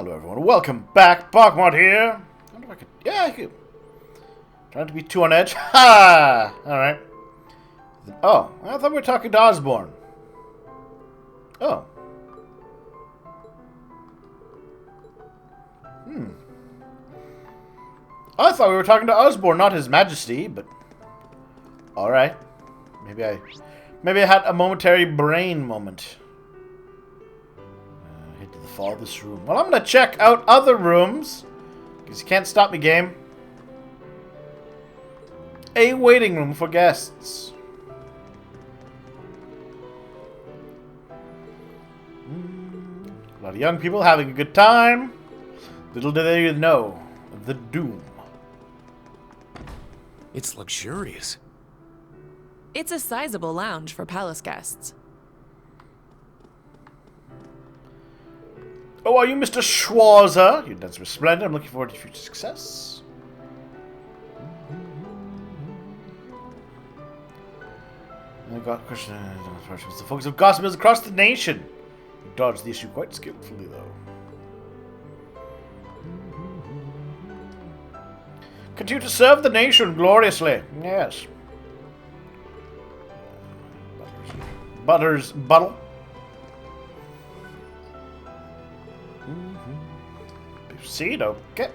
Hello everyone, welcome back. BogMod here. I wonder if I could... Yeah, I could. Trying to be too on edge. Ha! Alright. Oh, I thought we were talking to Osborne. Oh. I thought we were talking to Osborne, not His Majesty, but... Alright. Maybe I had a momentary brain moment. Hate to the fall of this room. Well, I'm gonna check out other rooms. Because you can't stop me, game. A waiting room for guests. A lot of young people having a good time. Little do they know of the doom. It's luxurious. It's a sizable lounge for palace guests. Oh, are you Mr. Schwarzer? Your dance was splendid. I'm looking forward to future success. I got a question. The focus of gossip is across the nation. You dodged the issue quite skillfully, though. Continue to serve the nation gloriously. Yes. Butter's bottle. Proceed, okay.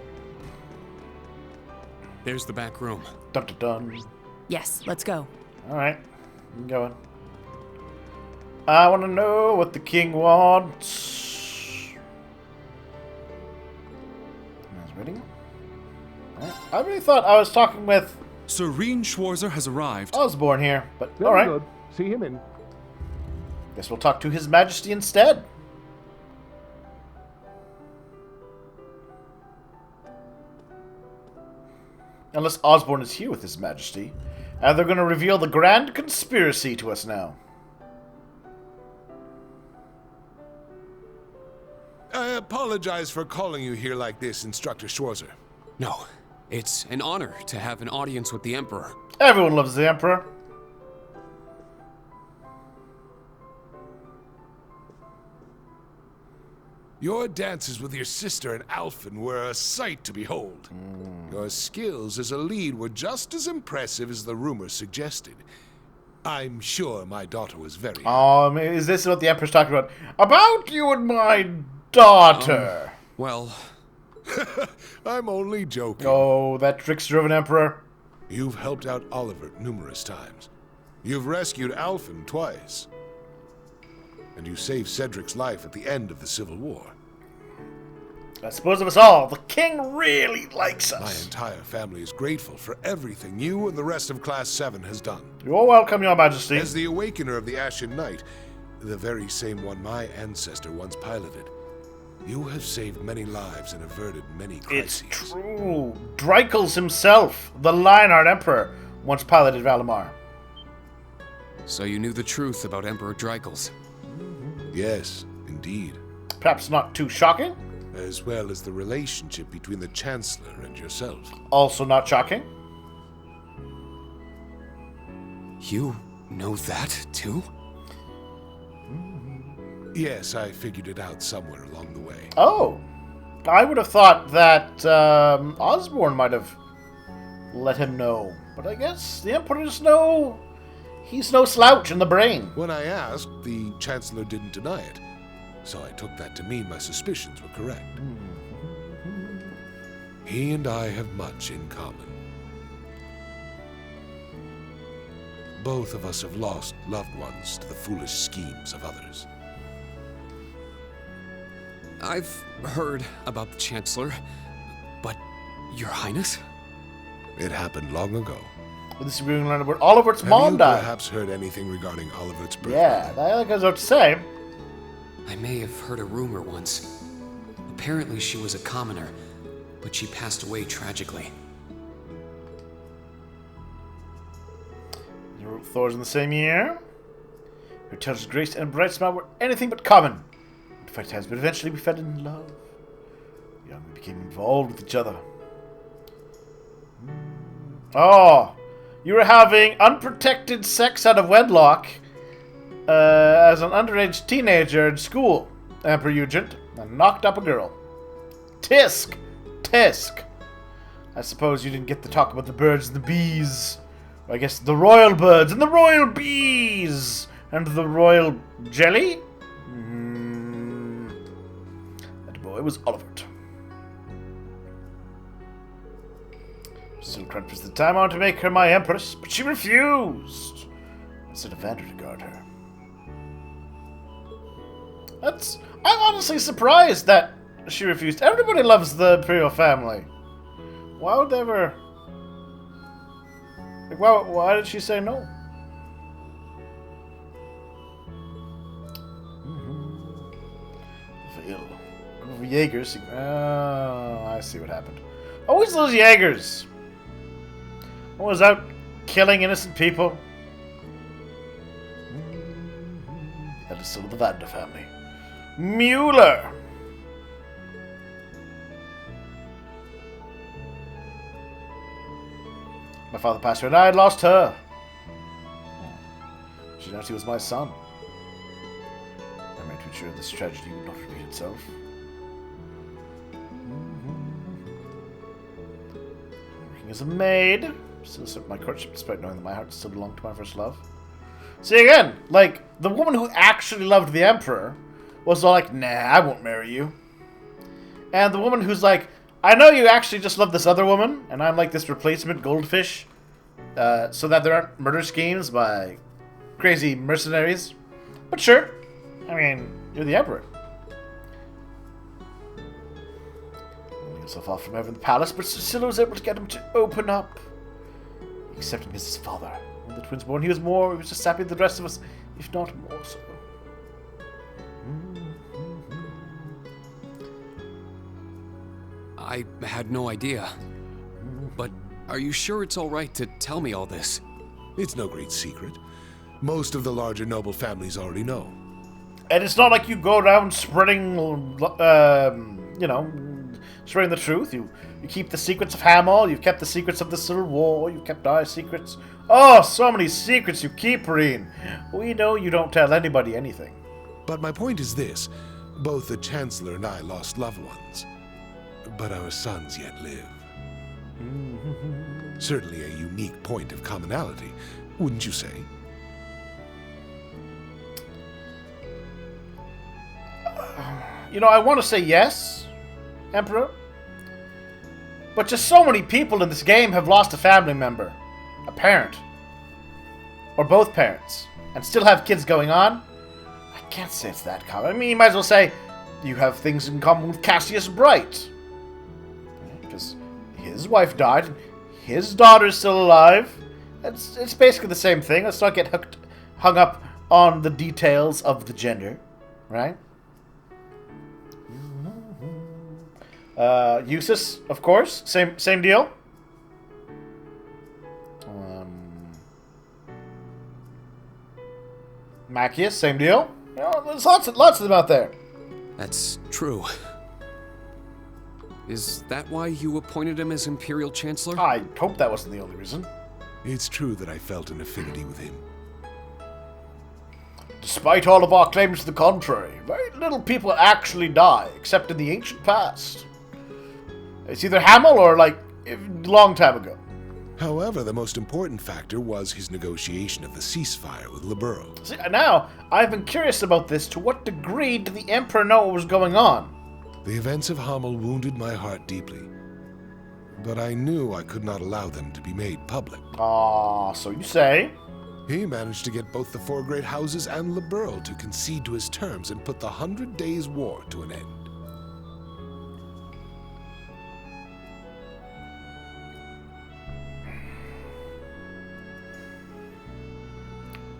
There's the back room. Dun dun dun. Yes, let's go. Alright, I'm going. I want to know what the king wants. I was waiting. I really thought I was talking with Serene Schwarzer has arrived. Osborne here, but Very alright. good. See him in. Guess we'll talk to His Majesty instead. Unless Osborne is here with His Majesty. And they're going to reveal the grand conspiracy to us now. I apologize for calling you here like this, Instructor Schwarzer. No, it's an honor to have an audience with the Emperor. Everyone loves the Emperor. Your dances with your sister and Alphen were a sight to behold. Your skills as a lead were just as impressive as the rumors suggested. I'm sure my daughter was very... Is this what the Emperor's talking about? About you and my daughter. Well, I'm only joking. Oh, that trickster of an Emperor. You've helped out Oliver numerous times. You've rescued Alphen twice. And you saved Cedric's life at the end of the Civil War. I suppose of us all, the king really likes My us. entire family is grateful for everything you and the rest of Class 7 has done. You're welcome, Your Majesty. As the Awakener of the Ashen Knight, the very same one my ancestor once piloted, you have saved many lives and averted many crises. It's true. Dreichels himself, the Lionheart Emperor, once piloted Valimar. so you knew the truth about Emperor Dreichels. Yes, indeed. Perhaps not too shocking. As well as the relationship between the Chancellor and yourself. Also not shocking. You know that, too? Yes, I figured it out somewhere along the way. Oh. I would have thought that Osborne might have let him know. But I guess the Emperor's he's no slouch in the brain. When I asked, the Chancellor didn't deny it. So I took that to mean my suspicions were correct. He and I have much in common. Both of us have lost loved ones to the foolish schemes of others. I've heard about the Chancellor, but Your Highness? It happened long ago. This is where we learn about Oliver's Have mom you died. perhaps heard anything regarding Oliver's birth? Yeah, that goes out to say. I may have heard a rumor once. Apparently she was a commoner, but she passed away tragically. Thor's in the same year. Her touch, grace, and bright smile were anything but common. But fight has but eventually we fell in love. Young we became involved with each other. Oh, you were having unprotected sex out of wedlock as an underage teenager in school, Emperor Eugent, and knocked up a girl. Tisk! Tisk! I suppose you didn't get to talk about the birds and the bees. Or I guess the royal birds and the royal bees! And the royal jelly? That boy was Olivert. Still crunches the time on to make her my empress, but she refused. Instead of Vander to guard her. I'm honestly surprised that she refused. Everybody loves the imperial family. Why would they ever... Like, why did she say no? Jaegers. Oh, I see what happened. Always those Jaegers. Always out killing innocent people. That is still the Vander family. Mueller. My father passed her and I had lost her. She announced he was my son. I made to ensure this tragedy would not repeat itself. Working as a maid. Still served my courtship despite knowing that my heart still belonged to my first love. See again, like, the woman who actually loved the Emperor was all like, nah, I won't marry you. And the woman who's like, I know you actually just love this other woman, and I'm like this replacement goldfish, so that there aren't murder schemes by crazy mercenaries. But sure, I mean, you're the Emperor. Holding himself off from Evan the palace, but Scylla was able to get him to open up. He accepted him as his father. When the twins born, he was just happy as the rest of us, if not more so. I had no idea. But are you sure it's all right to tell me all this? It's no great secret. Most of the larger noble families already know. And it's not like you go around spreading, spreading the truth. You keep the secrets of Hamel, you've kept the secrets of the Civil War, you've kept our secrets. Oh, so many secrets you keep, Reen. We know you don't tell anybody anything. But my point is this. Both the Chancellor and I lost loved ones. But our sons yet live. Certainly a unique point of commonality, wouldn't you say? I want to say yes, Emperor. But just so many people in this game have lost a family member, a parent, or both parents, and still have kids going on. I can't say it's that common. I mean, you might as well say you have things in common with Cassius Bright. Because his wife died, his daughter's still alive. It's basically the same thing. Let's not get hung up on the details of the gender, right? Eustace, of course, same deal. Macius, same deal. There's lots of them out there. That's true. Is that why you appointed him as Imperial Chancellor? I hope that wasn't the only reason. It's true that I felt an affinity with him. Despite all of our claims to the contrary, very little people actually die, except in the ancient past. It's either Hamel or, a long time ago. However, the most important factor was his negotiation of the ceasefire with Liberl. See, now, I've been curious about this. To what degree did the Emperor know what was going on? The events of Hamel wounded my heart deeply. But I knew I could not allow them to be made public. Ah, so you say? He managed to get both the four great houses and Liberl to concede to his terms and put the 100 Days' War to an end.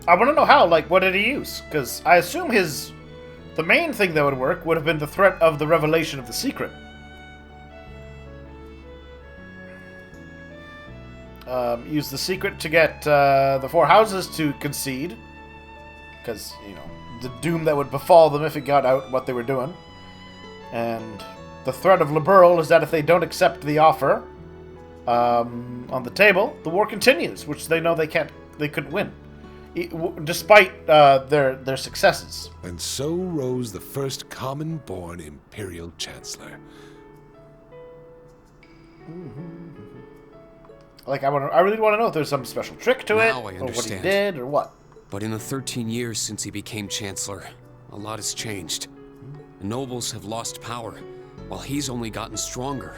I want to know how, what did he use? Because I assume the main thing that would work would have been the threat of the revelation of the secret. Use the secret to get the four houses to concede. Because, the doom that would befall them if it got out what they were doing. And the threat of Liberl is that if they don't accept the offer on the table, the war continues, which they know they couldn't win. Despite their successes. And so rose the first common-born Imperial Chancellor. Like, I really want to know if there's some special trick to it, Now I or what he understand. did, or what. But in the 13 years since he became Chancellor, a lot has changed. The nobles have lost power, while he's only gotten stronger.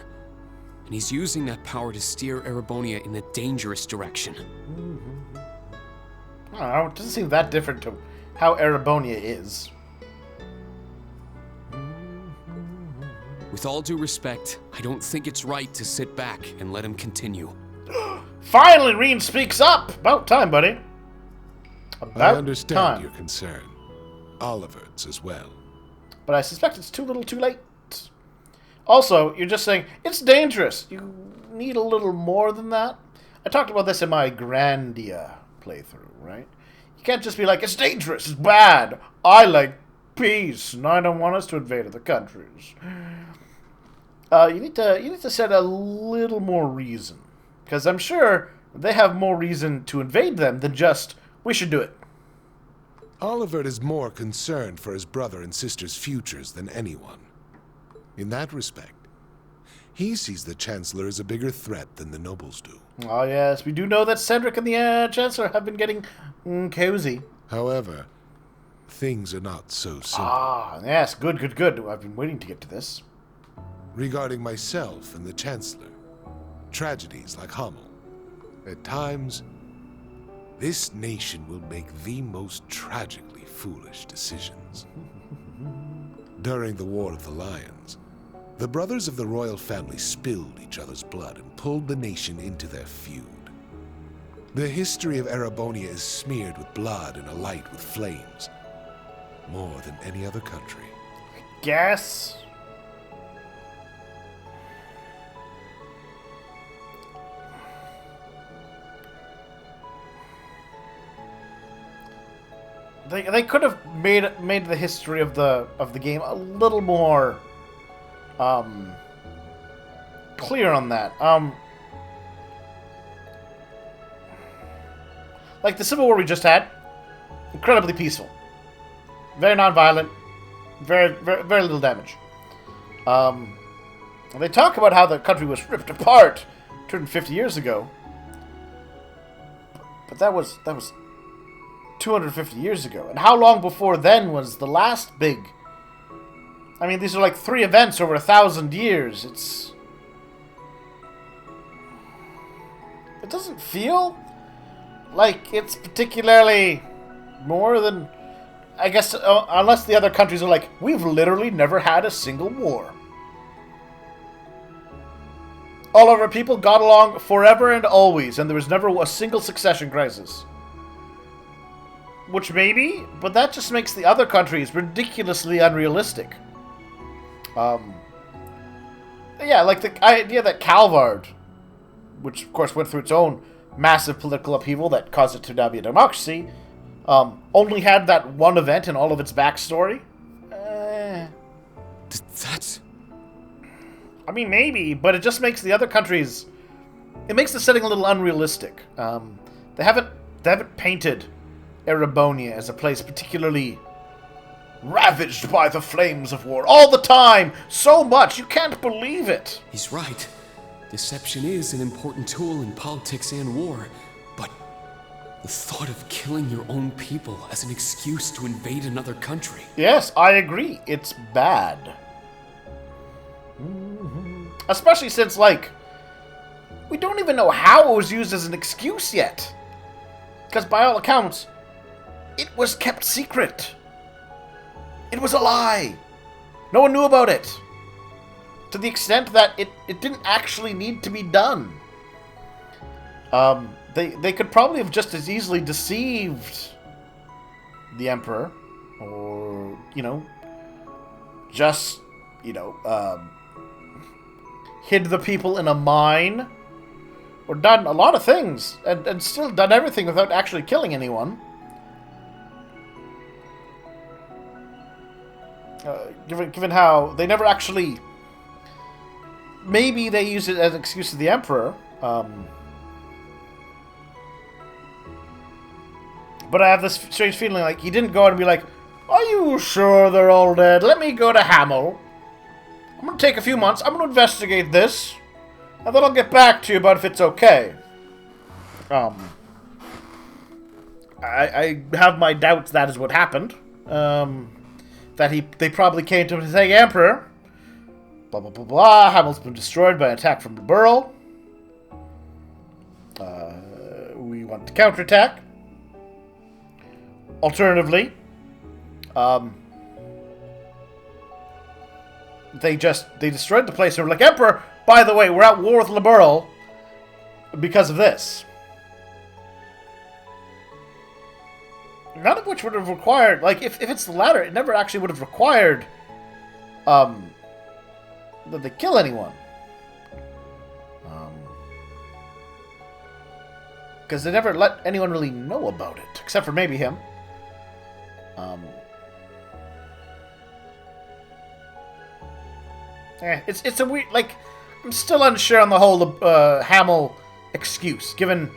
And he's using that power to steer Erebonia in a dangerous direction. I don't know, it doesn't seem that different to how Erebonia is. With all due respect, I don't think it's right to sit back and let him continue. Finally, Reen speaks up! About time, buddy. About I understand time. your concern. Oliver's as well. But I suspect it's too little too late. Also, you're just saying, it's dangerous. You need a little more than that. I talked about this in my Grandia playthrough, right? You can't just be like, it's dangerous, it's bad. I like peace, and I don't want us to invade other countries. You need to set a little more reason. Because I'm sure they have more reason to invade them than just, we should do it. Oliver is more concerned for his brother and sister's futures than anyone. In that respect, he sees the Chancellor as a bigger threat than the nobles do. Oh yes, we do know that Cedric and the Chancellor have been getting cozy. However, things are not so simple. Ah, yes, good. I've been waiting to get to this. Regarding myself and the Chancellor, tragedies like Hamel, at times, this nation will make the most tragically foolish decisions. During the War of the Lions, the brothers of the royal family spilled each other's blood and pulled the nation into their feud. The history of Erebonia is smeared with blood and alight with flames, more than any other country. Guess. They could have made the history of the game a little more clear on that. Like the Civil War we just had, incredibly peaceful, very non-violent, very little damage. They talk about how the country was ripped apart 250 years ago, but that was 250 years ago. And how long before then was the last big... I mean, these are like 3 events over 1,000 years. It doesn't feel like it's particularly more than... I guess, unless the other countries are like, we've literally never had a single war. All of our people got along forever and always, and there was never a single succession crisis. Which maybe, but that just makes the other countries ridiculously unrealistic. Yeah, like the idea that Calvard, which of course went through its own massive political upheaval that caused it to now be a democracy, only had that one event in all of its backstory. That's... I mean, maybe, but it just makes the other countries... It makes the setting a little unrealistic. They haven't painted Erebonia as a place particularly ravaged by the flames of war all the time, so much you can't believe it. He's right. Deception is an important tool in politics and war, but the thought of killing your own people as an excuse to invade another country. Yes, I agree. It's bad. Especially since, like, we don't even know how it was used as an excuse yet. Because by all accounts, it was kept secret. It was a lie. No one knew about it. To the extent that it didn't actually need to be done. They could probably have just as easily deceived the Emperor. Or, just, hid the people in a mine. Or done a lot of things. And still done everything without actually killing anyone. Given how they never actually... Maybe they use it as an excuse to the Emperor. But I have this strange feeling like he didn't go out and be like, are you sure they're all dead? Let me go to Hamel. I'm going to take a few months. I'm going to investigate this. And then I'll get back to you about if it's okay. I have my doubts that is what happened. They probably came to him to say, Emperor, blah, blah, blah, blah, Hamel's been destroyed by an attack from the Burl. We want to counterattack. Alternatively, they destroyed the place and were like, Emperor, by the way, we're at war with Liberl because of this. None of which would have required, like, if it's the latter, it never actually would have required that they kill anyone. Because they never let anyone really know about it, except for maybe him. It's a weird, like, I'm still unsure on the whole Hamel excuse, given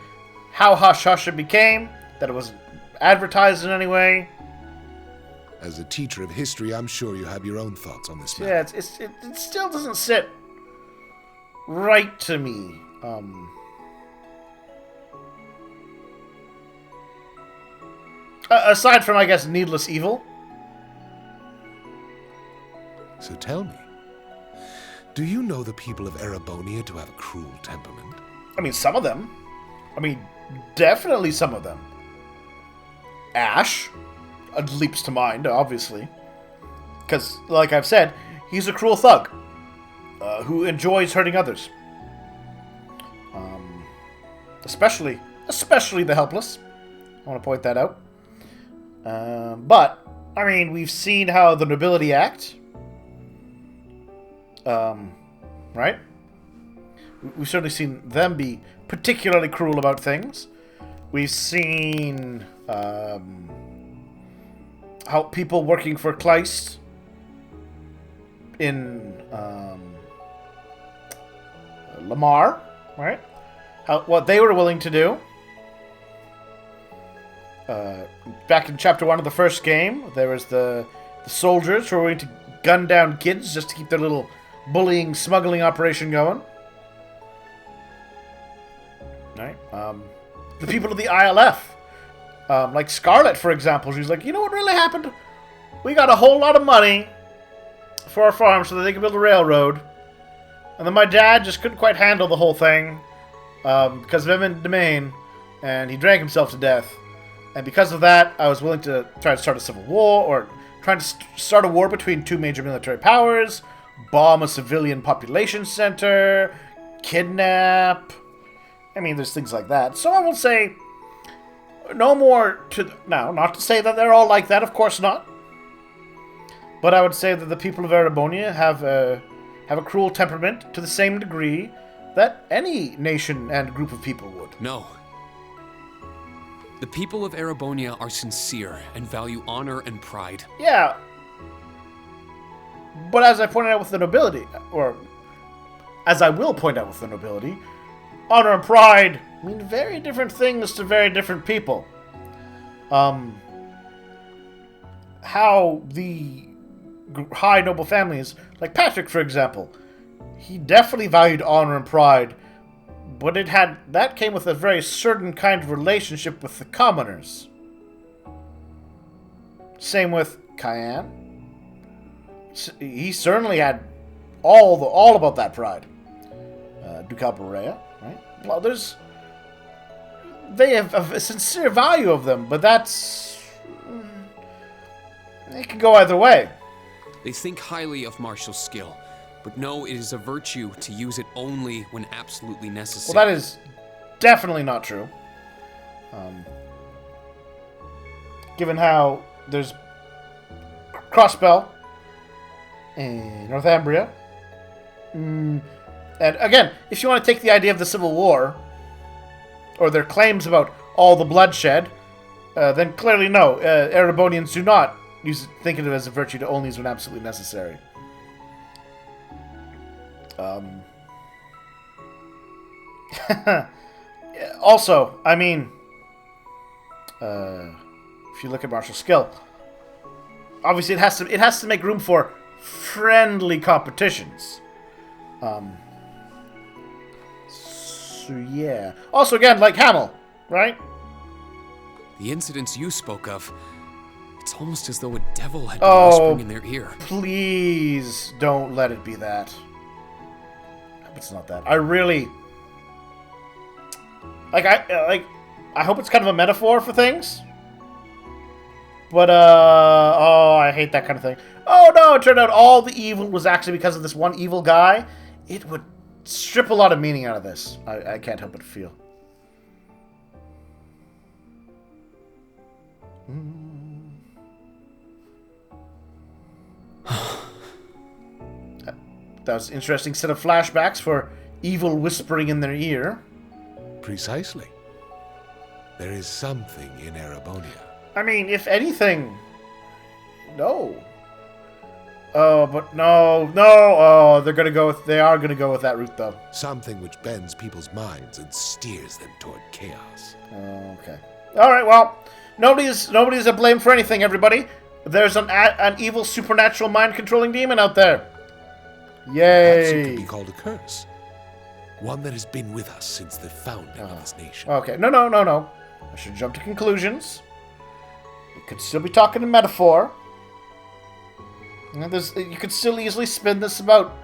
how hush-hush it became, that it wasn't advertised in any way. As a teacher of history, I'm sure you have your own thoughts on this matter. Yeah, it still doesn't sit right to me. Aside from, I guess, needless evil. So tell me, do you know the people of Erebonia to have a cruel temperament? I mean, some of them. I mean, definitely some of them. Ash leaps to mind, obviously. Because, like I've said, he's a cruel thug who enjoys hurting others. Especially the helpless. I want to point that out. But, I mean, we've seen how the nobility act. Right? We've certainly seen them be particularly cruel about things. We've seen how people working for Kleist in Lamar, right? What they were willing to do. Back in Chapter 1 of the first game, there was the soldiers who were willing to gun down kids just to keep their little bullying, smuggling operation going. Right? The people of the ILF. Like Scarlet, for example. She's like, you know what really happened? We got a whole lot of money for our farm so that they could build a railroad. And then my dad just couldn't quite handle the whole thing because of eminent domain. And he drank himself to death. And because of that, I was willing to try to start a civil war, or trying to start a war between two major military powers, bomb a civilian population center, kidnap. I mean, there's things like that. So I will say, no more to... Now, not to say that they're all like that, of course not. But I would say that the people of Erebonia have a cruel temperament to the same degree that any nation and group of people would. No. The people of Erebonia are sincere and value honor and pride. Yeah. But as I pointed out with the nobility, or as I will point out with the nobility, honor and pride mean very different things to very different people. How the high noble families, like Patrick, for example, he definitely valued honor and pride, but that came with a very certain kind of relationship with the commoners. Same with Cayenne. He certainly had all about that pride. Ducal Berea, right? Well, they have a sincere value of them, but it can go either way. They think highly of martial skill, but know it is a virtue to use it only when absolutely necessary. Well, that is definitely not true. Given how there's Crossbell in Northumbria. And again, if you want to take the idea of the Civil War, or their claims about all the bloodshed, then clearly no. Erebonians do not think of it as a virtue to only use when absolutely necessary. Also, I mean, if you look at martial skill, obviously it has to make room for friendly competitions. So, yeah. Also, again, like Hamill, right? The incidents you spoke of, it's almost as though a devil had been whispering in their ear. Please don't let it be that. I hope it's not that. I really... I hope it's kind of a metaphor for things. But, oh, I hate that kind of thing. Oh, no, it turned out all the evil was actually because of this one evil guy. It would strip a lot of meaning out of this. I can't help but feel. That was an interesting set of flashbacks for evil whispering in their ear. Precisely. There is something in Erebonia. I mean, if anything... No. Oh, but no. Oh, they are gonna go with that route, though. Something which bends people's minds and steers them toward chaos. Okay. Alright, well, nobody's to blame for anything, everybody. There's an evil supernatural mind-controlling demon out there. Perhaps it could Yay. be called a curse. One that has been with us since the founding of this nation. Okay, no. I should jump to conclusions. You could still be talking in metaphor. You could still easily spin this about,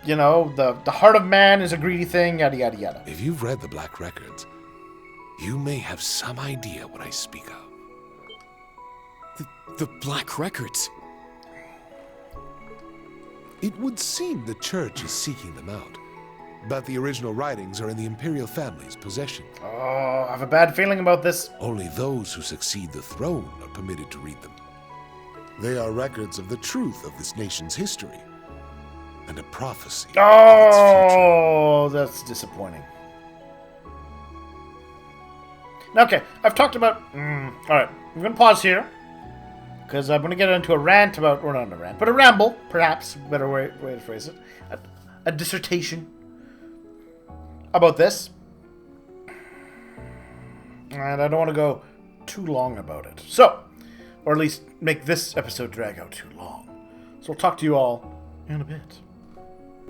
the heart of man is a greedy thing, yada, yada, yada. If you've read the Black Records, you may have some idea what I speak of. The Black Records. It would seem the church is seeking them out, but the original writings are in the imperial family's possession. Oh, I have a bad feeling about this. Only those who succeed the throne are permitted to read them. They are records of the truth of this nation's history, and a prophecy of its future. Oh, that's disappointing. Okay, I've talked about... Alright, I'm going to pause here. Because I'm going to get into a rant about... Or not a rant, but a ramble, perhaps. Better way to phrase it. A dissertation about this. And I don't want to go too long about it. So, or at least make this episode drag out too long. So I'll talk to you all in a bit.